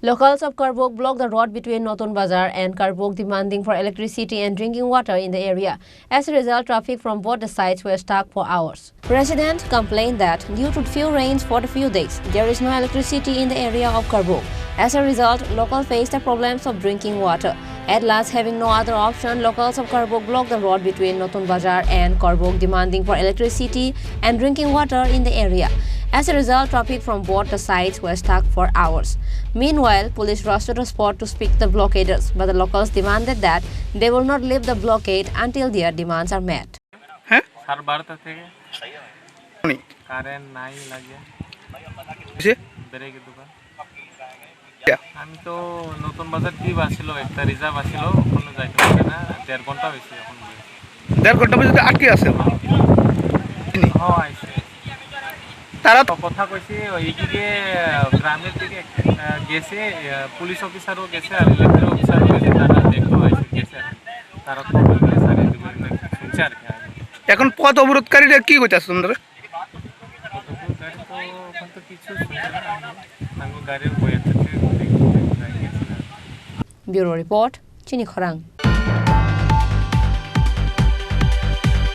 Locals of Karbook blocked the road between Nutan Bazaar and Karbook, demanding for electricity and drinking water in the area. As a result, traffic from both the sides were stuck for hours. Residents complained that due to few rains for a few days, there is no electricity in the area of Karbook. As a result, locals faced the problems of drinking water. At last, having no other option, locals of Karbook blocked the road between Nutan Bazaar and Karbook, demanding for electricity and drinking water in the area. As a result, traffic from both the sides were stuck for hours. Meanwhile, police rushed to the spot to speak to the blockaders, but the locals demanded that they will not leave the blockade until their demands are met. আমি তো নতুন বাজার দ্বীপ আসছিল একটা reserve আসছিল ওখানে যাইতে পারে না 1.5 ঘন্টা হয়েছে এখন 1.5 ঘন্টা পর্যন্ত আটকে আছে আইছে তারা কথা কইছে এইদিকে গ্রামের দিকে গেছে পুলিশ অফিসারও গেছে আর ইলেকট্রিক অফিসারও গেছে তারা দেখলো আইছে গেছে তারা তো বলে সারে দিবেন শুনছে আর কি এখন পথ অবরোধকারীরা কি কইতাছে তোমরা ওখান তো কিছু শুনছে না আমি গাড়ির বইতে Bureau Report, Chini Khorang.